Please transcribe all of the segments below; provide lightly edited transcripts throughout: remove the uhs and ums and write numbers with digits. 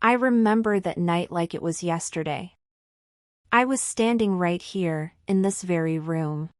I remember that night like it was yesterday. I was standing right here, in this very room.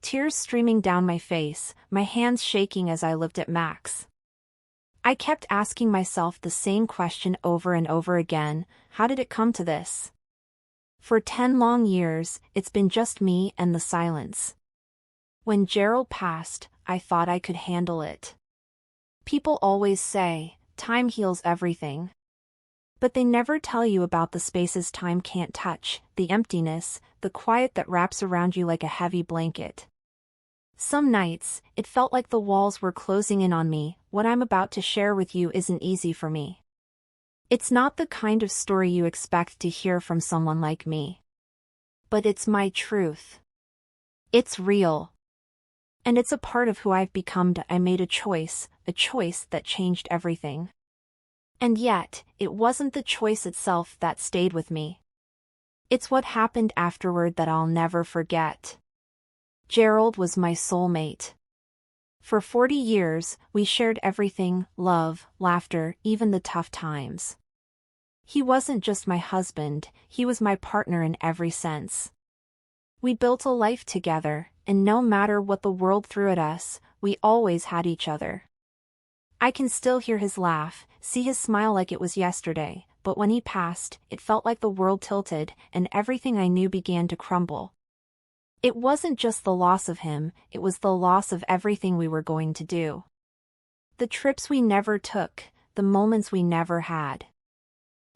Tears streaming down my face, my hands shaking as I looked at Max. I kept asking myself the same question over and over again: how did it come to this? For 10 long years, it's been just me and the silence. When Gerald passed, I thought I could handle it. People always say, time heals everything. But they never tell you about the spaces time can't touch, the emptiness, the quiet that wraps around you like a heavy blanket. Some nights, it felt like the walls were closing in on me. What I'm about to share with you isn't easy for me. It's not the kind of story you expect to hear from someone like me. But it's my truth. It's real. And it's a part of who I've become. I made a choice that changed everything. And yet, it wasn't the choice itself that stayed with me. It's what happened afterward that I'll never forget. Gerald was my soulmate. For 40 years, we shared everything: love, laughter, even the tough times. He wasn't just my husband, he was my partner in every sense. We built a life together, and no matter what the world threw at us, we always had each other. I can still hear his laugh, see his smile like it was yesterday, but when he passed, it felt like the world tilted, and everything I knew began to crumble. It wasn't just the loss of him, it was the loss of everything we were going to do. The trips we never took, the moments we never had.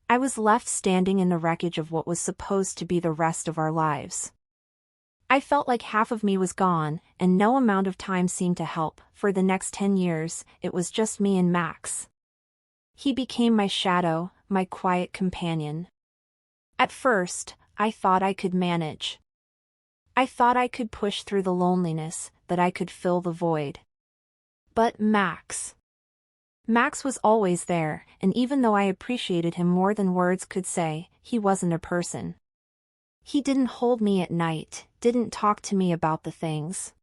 I was left standing in the wreckage of what was supposed to be the rest of our lives. I felt like half of me was gone, and no amount of time seemed to help. For the next 10 years, it was just me and Max. He became my shadow, my quiet companion. At first, I thought I could manage. I thought I could push through the loneliness, that I could fill the void. But Max was always there, and even though I appreciated him more than words could say, he wasn't a person. He didn't hold me at night, didn't talk to me about the things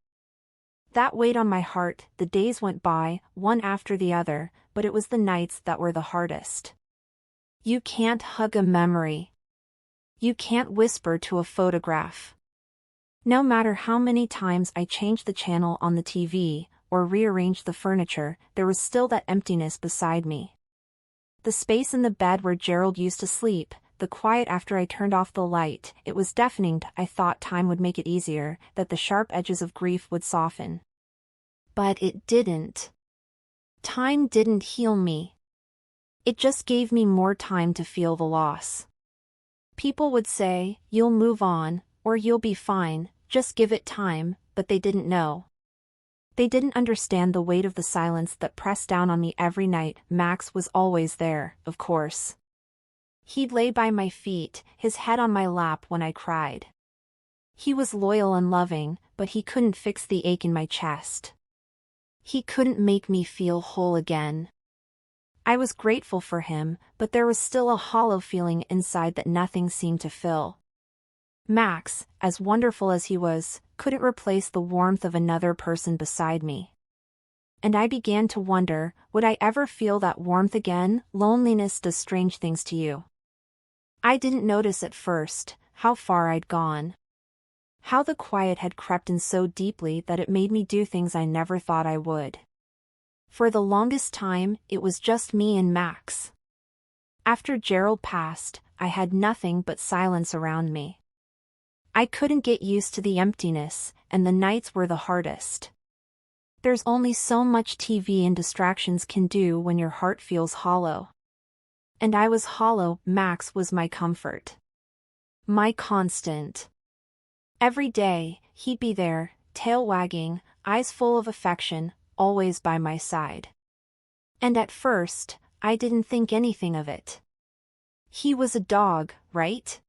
that weighed on my heart. The days went by, one after the other, but it was the nights that were the hardest. You can't hug a memory. You can't whisper to a photograph. No matter how many times I changed the channel on the TV, or rearranged the furniture, there was still that emptiness beside me. The space in the bed where Gerald used to sleep, the quiet after I turned off the light, it was deafening. I thought time would make it easier, that the sharp edges of grief would soften. But it didn't. Time didn't heal me. It just gave me more time to feel the loss. People would say, you'll move on, or you'll be fine, just give it time, but they didn't know. They didn't understand the weight of the silence that pressed down on me every night. Max was always there, of course. He'd lay by my feet, his head on my lap when I cried. He was loyal and loving, but he couldn't fix the ache in my chest. He couldn't make me feel whole again. I was grateful for him, but there was still a hollow feeling inside that nothing seemed to fill. Max, as wonderful as he was, couldn't replace the warmth of another person beside me. And I began to wonder, would I ever feel that warmth again? Loneliness does strange things to you. I didn't notice at first how far I'd gone. How the quiet had crept in so deeply that it made me do things I never thought I would. For the longest time, it was just me and Max. After Gerald passed, I had nothing but silence around me. I couldn't get used to the emptiness, and the nights were the hardest. There's only so much TV and distractions can do when your heart feels hollow. And I was hollow. Max was my comfort. My constant. Every day, he'd be there, tail wagging, eyes full of affection, always by my side. And at first, I didn't think anything of it. He was a dog, right?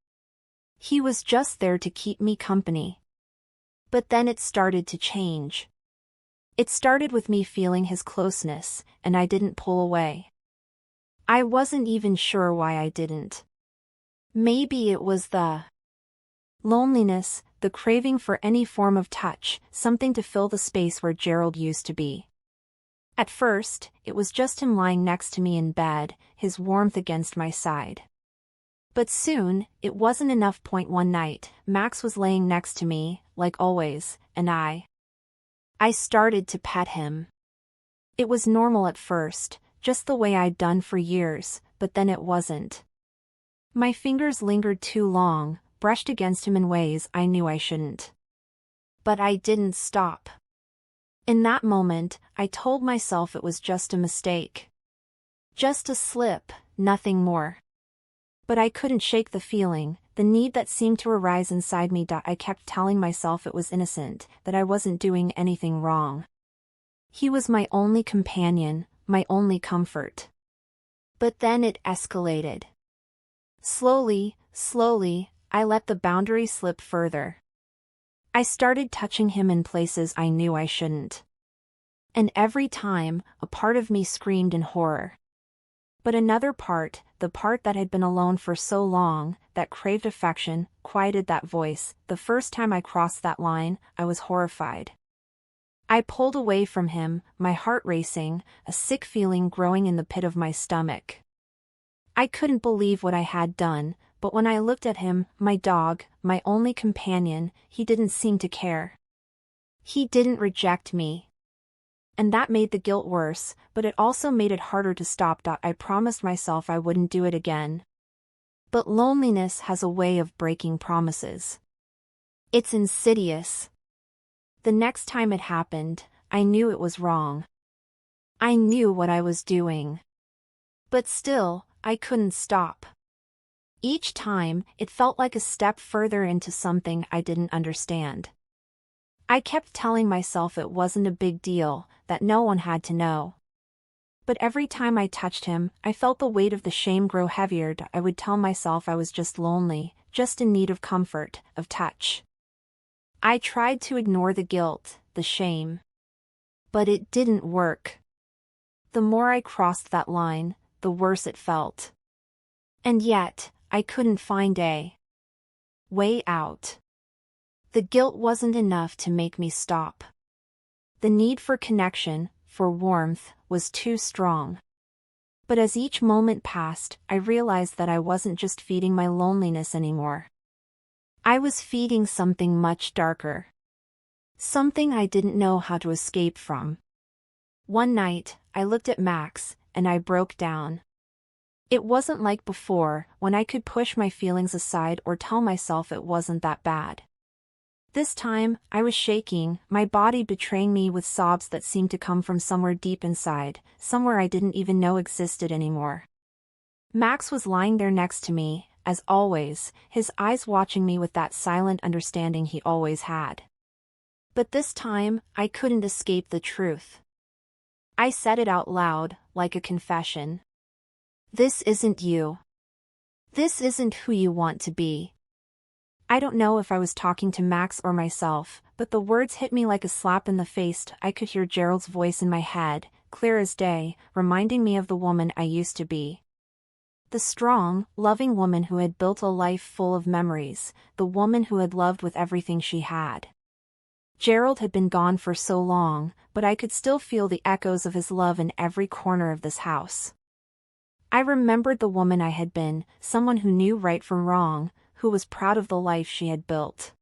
He was just there to keep me company. But then it started to change. It started with me feeling his closeness, and I didn't pull away. I wasn't even sure why I didn't. Maybe it was the loneliness, the craving for any form of touch, something to fill the space where Gerald used to be. At first, it was just him lying next to me in bed, his warmth against my side. But soon, it wasn't enough. One night, Max was laying next to me, like always, and I started to pet him. It was normal at first, just the way I'd done for years, but then it wasn't. My fingers lingered too long, brushed against him in ways I knew I shouldn't. But I didn't stop. In that moment, I told myself it was just a mistake. Just a slip, nothing more. But I couldn't shake the feeling, the need that seemed to arise inside me. I kept telling myself it was innocent, that I wasn't doing anything wrong. He was my only companion, my only comfort. But then it escalated. Slowly, I let the boundary slip further. I started touching him in places I knew I shouldn't. And every time, a part of me screamed in horror. But another part, the part that had been alone for so long, that craved affection, quieted that voice. The first time I crossed that line, I was horrified. I pulled away from him, my heart racing, a sick feeling growing in the pit of my stomach. I couldn't believe what I had done, but when I looked at him, my dog, my only companion, he didn't seem to care. He didn't reject me. And that made the guilt worse, but it also made it harder to stop. I promised myself I wouldn't do it again. But loneliness has a way of breaking promises. It's insidious. The next time it happened, I knew it was wrong. I knew what I was doing. But still, I couldn't stop. Each time, it felt like a step further into something I didn't understand. I kept telling myself it wasn't a big deal, that no one had to know. But every time I touched him, I felt the weight of the shame grow heavier. I would tell myself I was just lonely, just in need of comfort, of touch. I tried to ignore the guilt, the shame. But it didn't work. The more I crossed that line, the worse it felt. And yet, I couldn't find a way out. The guilt wasn't enough to make me stop. The need for connection, for warmth, was too strong. But as each moment passed, I realized that I wasn't just feeding my loneliness anymore. I was feeding something much darker. Something I didn't know how to escape from. One night, I looked at Max, and I broke down. It wasn't like before, when I could push my feelings aside or tell myself it wasn't that bad. This time, I was shaking, my body betraying me with sobs that seemed to come from somewhere deep inside, somewhere I didn't even know existed anymore. Max was lying there next to me, as always, his eyes watching me with that silent understanding he always had. But this time, I couldn't escape the truth. I said it out loud, like a confession. This isn't you. This isn't who you want to be. I don't know if I was talking to Max or myself, but the words hit me like a slap in the face. I could hear Gerald's voice in my head, clear as day, reminding me of the woman I used to be. The strong, loving woman who had built a life full of memories, the woman who had loved with everything she had. Gerald had been gone for so long, but I could still feel the echoes of his love in every corner of this house. I remembered the woman I had been, someone who knew right from wrong, who was proud of the life she had built.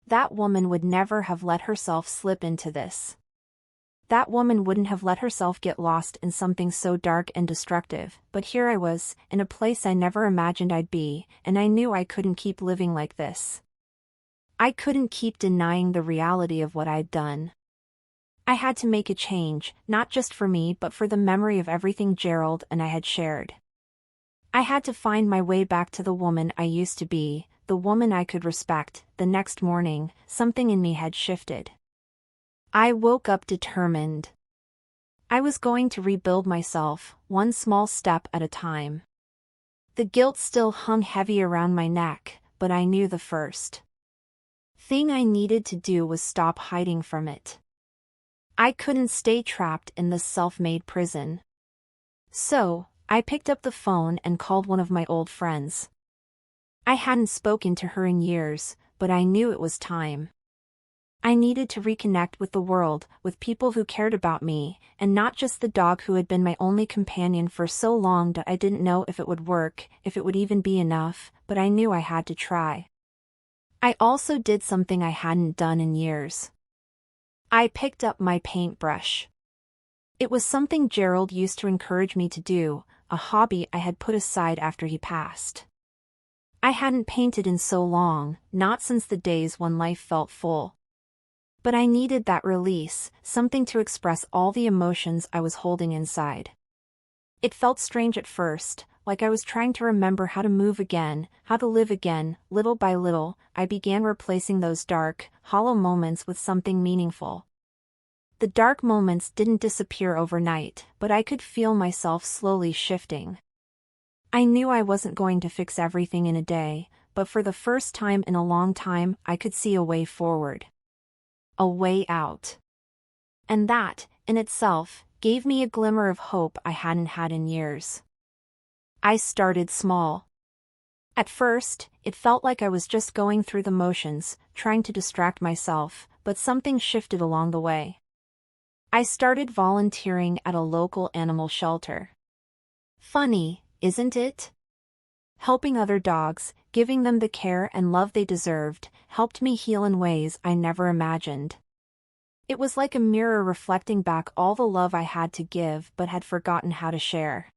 That woman would never have let herself slip into this. That woman wouldn't have let herself get lost in something so dark and destructive, but here I was, in a place I never imagined I'd be, and I knew I couldn't keep living like this. I couldn't keep denying the reality of what I'd done. I had to make a change, not just for me but for the memory of everything Gerald and I had shared. I had to find my way back to the woman I used to be, the woman I could respect. The next morning, something in me had shifted. I woke up determined. I was going to rebuild myself, one small step at a time. The guilt still hung heavy around my neck, but I knew the first thing I needed to do was stop hiding from it. I couldn't stay trapped in this self-made prison. So, I picked up the phone and called one of my old friends. I hadn't spoken to her in years, but I knew it was time. I needed to reconnect with the world, with people who cared about me, and not just the dog who had been my only companion for so long that I didn't know if it would work, if it would even be enough, but I knew I had to try. I also did something I hadn't done in years. I picked up my paintbrush. It was something Gerald used to encourage me to do, a hobby I had put aside after he passed. I hadn't painted in so long, not since the days when life felt full. But I needed that release, something to express all the emotions I was holding inside. It felt strange at first, like I was trying to remember how to move again, how to live again. Little by little, I began replacing those dark, hollow moments with something meaningful. The dark moments didn't disappear overnight, but I could feel myself slowly shifting. I knew I wasn't going to fix everything in a day, but for the first time in a long time, I could see a way forward. A way out. And that, in itself, gave me a glimmer of hope I hadn't had in years. I started small. At first, it felt like I was just going through the motions, trying to distract myself, but something shifted along the way. I started volunteering at a local animal shelter. Funny, isn't it? Helping other dogs, giving them the care and love they deserved, helped me heal in ways I never imagined. It was like a mirror reflecting back all the love I had to give but had forgotten how to share.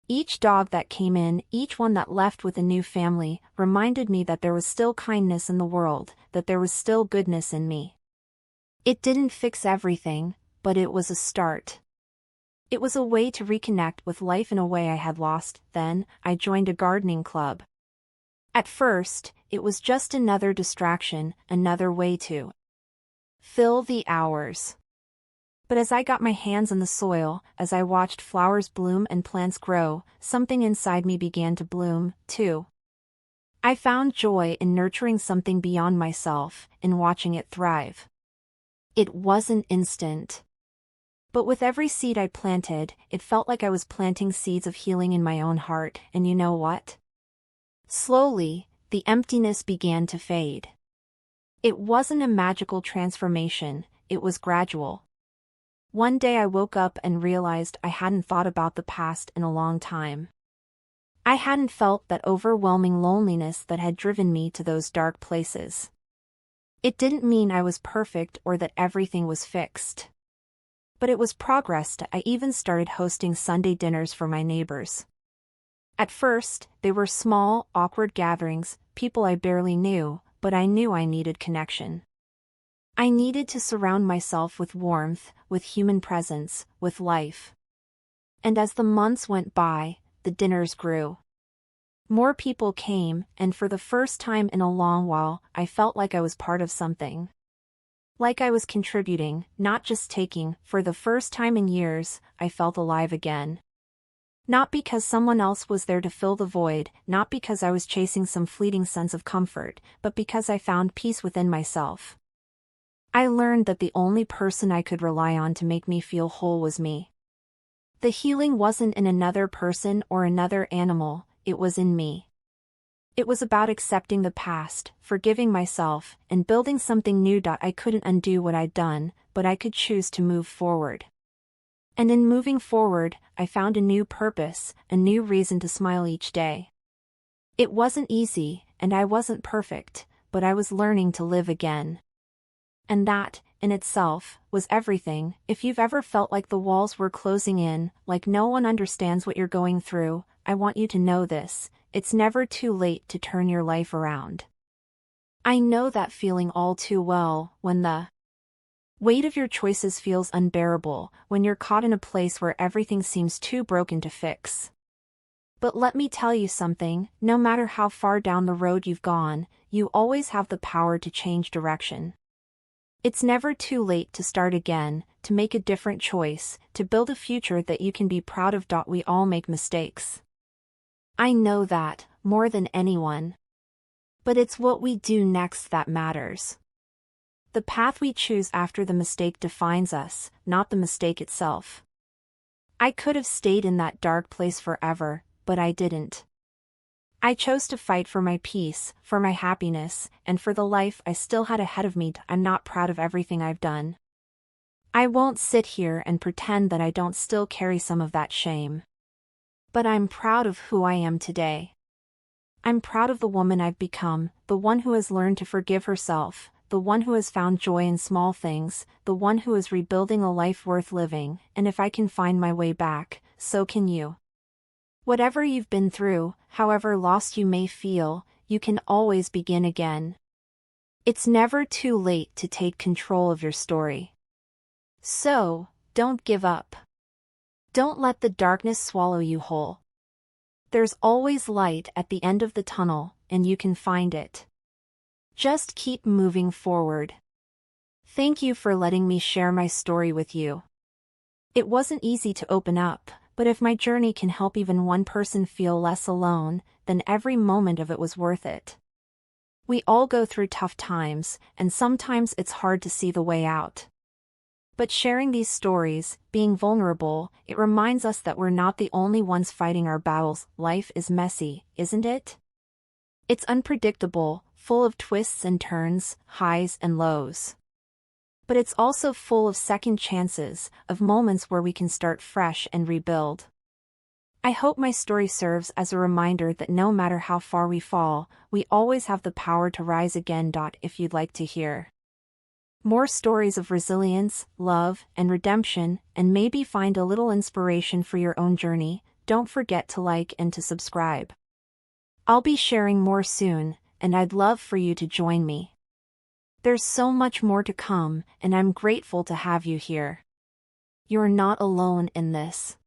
Each dog that came in, each one that left with a new family, reminded me that there was still kindness in the world, that there was still goodness in me. It didn't fix everything, but it was a start. It was a way to reconnect with life in a way I had lost. Then, I joined a gardening club. At first, it was just another distraction, another way to fill the hours. But as I got my hands in the soil, as I watched flowers bloom and plants grow, something inside me began to bloom, too. I found joy in nurturing something beyond myself, in watching it thrive. It wasn't instant. But with every seed I planted, it felt like I was planting seeds of healing in my own heart, and you know what? Slowly, the emptiness began to fade. It wasn't a magical transformation, it was gradual. One day I woke up and realized I hadn't thought about the past in a long time. I hadn't felt that overwhelming loneliness that had driven me to those dark places. It didn't mean I was perfect or that everything was fixed. But it was progress. I even started hosting Sunday dinners for my neighbors. At first, they were small, awkward gatherings, people I barely knew, but I knew I needed connection. I needed to surround myself with warmth, with human presence, with life. And as the months went by, the dinners grew. More people came, and for the first time in a long while, I felt like I was part of something. Like I was contributing, not just taking. For the first time in years, I felt alive again. Not because someone else was there to fill the void, not because I was chasing some fleeting sense of comfort, but because I found peace within myself. I learned that the only person I could rely on to make me feel whole was me. The healing wasn't in another person or another animal, it was in me. It was about accepting the past, forgiving myself, and building something new. I couldn't undo what I'd done, but I could choose to move forward. And in moving forward, I found a new purpose, a new reason to smile each day. It wasn't easy, and I wasn't perfect, but I was learning to live again. And that, in itself, was everything. If you've ever felt like the walls were closing in, like no one understands what you're going through, I want you to know this: it's never too late to turn your life around. I know that feeling all too well, when the weight of your choices feels unbearable, when you're caught in a place where everything seems too broken to fix. But let me tell you something, no matter how far down the road you've gone, you always have the power to change direction. It's never too late to start again, to make a different choice, to build a future that you can be proud of. We all make mistakes. I know that, more than anyone. But it's what we do next that matters. The path we choose after the mistake defines us, not the mistake itself. I could have stayed in that dark place forever, but I didn't. I chose to fight for my peace, for my happiness, and for the life I still had ahead of me. I'm not proud of everything I've done. I won't sit here and pretend that I don't still carry some of that shame. But I'm proud of who I am today. I'm proud of the woman I've become, the one who has learned to forgive herself, the one who has found joy in small things, the one who is rebuilding a life worth living, and if I can find my way back, so can you. Whatever you've been through, however lost you may feel, you can always begin again. It's never too late to take control of your story. So, don't give up. Don't let the darkness swallow you whole. There's always light at the end of the tunnel, and you can find it. Just keep moving forward. Thank you for letting me share my story with you. It wasn't easy to open up, but if my journey can help even one person feel less alone, then every moment of it was worth it. We all go through tough times, and sometimes it's hard to see the way out. But sharing these stories, being vulnerable, it reminds us that we're not the only ones fighting our battles. Life is messy, isn't it? It's unpredictable, full of twists and turns, highs and lows. But it's also full of second chances, of moments where we can start fresh and rebuild. I hope my story serves as a reminder that no matter how far we fall, we always have the power to rise again. If you'd like to hear more stories of resilience, love, and redemption, and maybe find a little inspiration for your own journey, don't forget to like and to subscribe. I'll be sharing more soon, and I'd love for you to join me. There's so much more to come, and I'm grateful to have you here. You're not alone in this.